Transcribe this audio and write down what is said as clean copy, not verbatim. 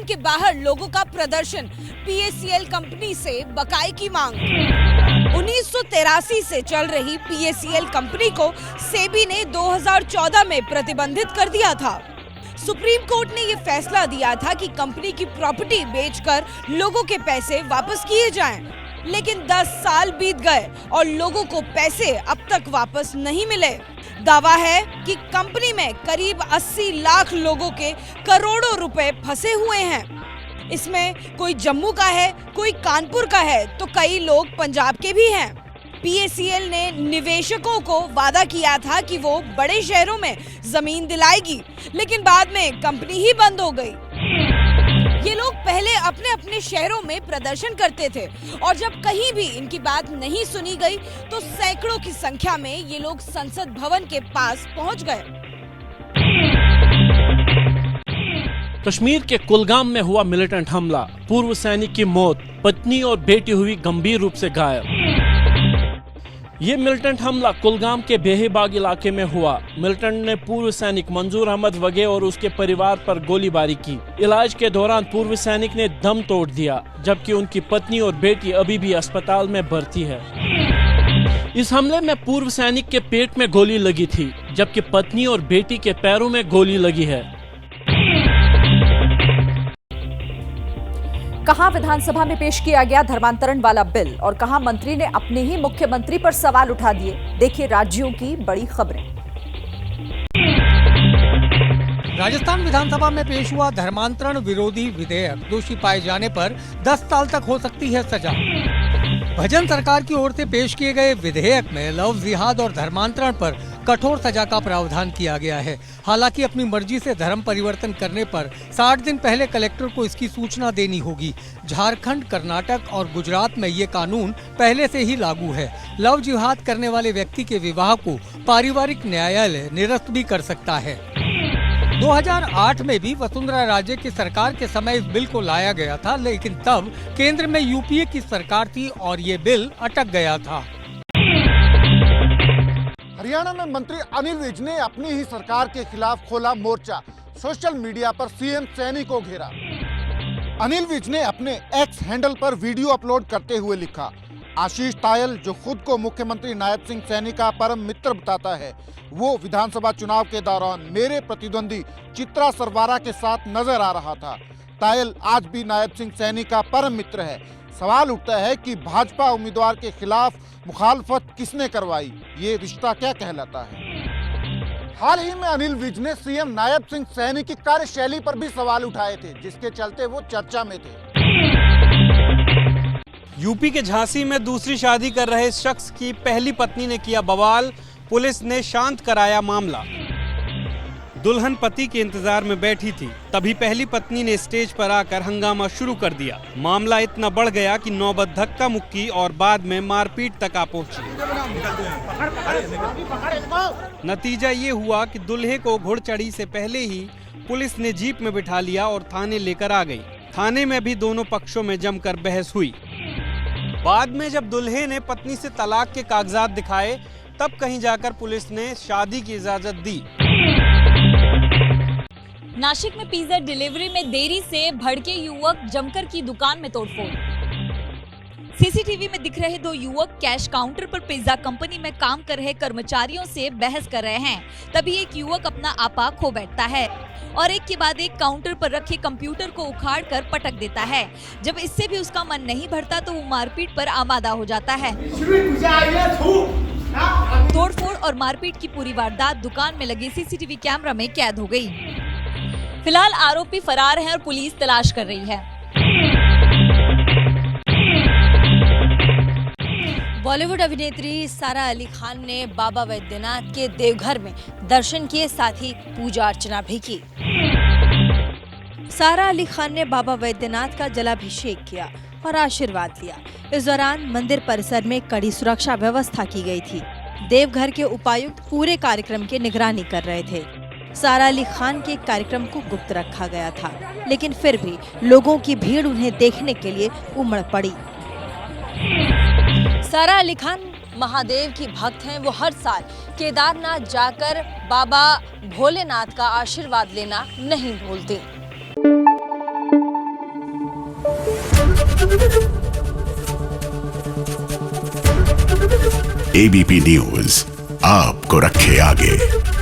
के बाहर लोगों का प्रदर्शन, पीएसीएल कंपनी से बकाये की मांग। 1983 से चल रही पीएसीएल कंपनी को सेबी ने 2014 में प्रतिबंधित कर दिया था। सुप्रीम कोर्ट ने ये फैसला दिया था कि कंपनी की प्रॉपर्टी बेचकर लोगों के पैसे वापस किए जाएं। लेकिन 10 साल बीत गए और लोगों को पैसे अब तक वापस नहीं मिले। दावा है कि कंपनी में करीब 80 लाख लोगों के करोड़ों रुपए फंसे हुए हैं। इसमें कोई जम्मू का है, कोई कानपुर का है, तो कई लोग पंजाब के भी हैं। पीएसीएल ने निवेशकों को वादा किया था कि वो बड़े शहरों में जमीन दिलाएगी, लेकिन बाद में कंपनी ही बंद हो गई। ये लोग पहले अपने अपने शहरों में प्रदर्शन करते थे और जब कहीं भी इनकी बात नहीं सुनी गई तो सैकड़ों की संख्या में ये लोग संसद भवन के पास पहुंच गए। कश्मीर के कुलगाम में हुआ मिलिटेंट हमला, पूर्व सैनिक की मौत, पत्नी और बेटी हुई गंभीर रूप से घायल। ये मिलिटेंट हमला कुलगाम के बेहीबाग इलाके में हुआ। मिलिटेंट ने पूर्व सैनिक मंजूर अहमद वगे और उसके परिवार पर गोलीबारी की। इलाज के दौरान पूर्व सैनिक ने दम तोड़ दिया, जबकि उनकी पत्नी और बेटी अभी भी अस्पताल में भर्ती है। इस हमले में पूर्व सैनिक के पेट में गोली लगी थी, जबकि पत्नी और बेटी के पैरों में गोली लगी है। कहां विधानसभा में पेश किया गया धर्मांतरण वाला बिल और कहां मंत्री ने अपने ही मुख्यमंत्री पर सवाल उठा दिए। देखिए राज्यों की बड़ी खबरें। राजस्थान विधानसभा में पेश हुआ धर्मांतरण विरोधी विधेयक। दोषी पाए जाने पर 10 साल तक हो सकती है सजा। भजन सरकार की ओर से पेश किए गए विधेयक में लव जिहाद और धर्मांतरण पर कठोर सजा का प्रावधान किया गया है। हालांकि अपनी मर्जी से धर्म परिवर्तन करने पर 60 दिन पहले कलेक्टर को इसकी सूचना देनी होगी। झारखंड, कर्नाटक और गुजरात में ये कानून पहले से ही लागू है। लव जिहाद करने वाले व्यक्ति के विवाह को पारिवारिक न्यायालय निरस्त भी कर सकता है। 2008 में भी वसुंधरा राजे की सरकार के समय इस बिल को लाया गया था, लेकिन तब केंद्र में यूपीए की सरकार थी और ये बिल अटक गया था। हरियाणा में मंत्री अनिल विज ने अपनी ही सरकार के खिलाफ खोला मोर्चा। सोशल मीडिया पर सीएम सैनी को घेरा। अनिल विज ने अपने एक्स हैंडल पर वीडियो अपलोड करते हुए लिखा, आशीष तायल जो खुद को मुख्यमंत्री नायब सिंह सैनी का परम मित्र बताता है, वो विधानसभा चुनाव के दौरान मेरे प्रतिद्वंदी चित्रा सरवारा के साथ नजर आ रहा था। तायल आज भी नायब सिंह सैनी का परम मित्र है। सवाल उठता है कि भाजपा उम्मीदवार के खिलाफ मुखालफत किसने करवाई, ये रिश्ता क्या कहलाता है। हाल ही में अनिल विज ने सीएम नायब सिंह सैनी की कार्यशैली पर भी सवाल उठाए थे, जिसके चलते वो चर्चा में थे। यूपी के झांसी में दूसरी शादी कर रहे शख्स की पहली पत्नी ने किया बवाल। पुलिस ने शांत कराया मामला। दुल्हन पति के इंतजार में बैठी थी, तभी पहली पत्नी ने स्टेज पर आकर हंगामा शुरू कर दिया। मामला इतना बढ़ गया कि नौबत धक्का मुक्की और बाद में मारपीट तक आ पहुंची। नतीजा ये हुआ कि दूल्हे को घुड़चढ़ी से पहले ही पुलिस ने जीप में बिठा लिया और थाने लेकर आ गई। थाने में भी दोनों पक्षों में जमकर बहस हुई। बाद में जब दूल्हे ने पत्नी से तलाक के कागजात दिखाए, तब कहीं जाकर पुलिस ने शादी की इजाजत दी। नासिक में पिज्जा डिलीवरी में देरी से भड़के युवक जमकर की दुकान में तोड़फोड़। सीसीटीवी में दिख रहे 2 युवक कैश काउंटर पर पिज्जा कंपनी में काम कर रहे कर्मचारियों से बहस कर रहे हैं। तभी एक युवक अपना आपा खो बैठता है और एक के बाद एक काउंटर पर रखे कंप्यूटर को उखाड़कर पटक देता है। जब इससे भी उसका मन नहीं भरता तो वो मारपीट पर आमादा हो जाता है। तोड़फोड़ और मारपीट की पूरी वारदात दुकान में लगे सीसीटीवी कैमरा में कैद हो गई। फिलहाल आरोपी फरार हैं और पुलिस तलाश कर रही है। बॉलीवुड अभिनेत्री सारा अली खान ने बाबा वैद्यनाथ के देवघर में दर्शन किए, साथ ही पूजा अर्चना भी की। सारा अली खान ने बाबा वैद्यनाथ का जलाभिषेक किया और आशीर्वाद लिया। इस दौरान मंदिर परिसर में कड़ी सुरक्षा व्यवस्था की गई थी। देवघर के उपायुक्त पूरे कार्यक्रम की निगरानी कर रहे थे। सारा अली खान के कार्यक्रम को गुप्त रखा गया था, लेकिन फिर भी लोगों की भीड़ उन्हें देखने के लिए उमड़ पड़ी। सारा अली खान महादेव की भक्त हैं। वो हर साल केदारनाथ जाकर बाबा भोलेनाथ का आशीर्वाद लेना नहीं भूलती। एबीपी न्यूज आपको रखे आगे।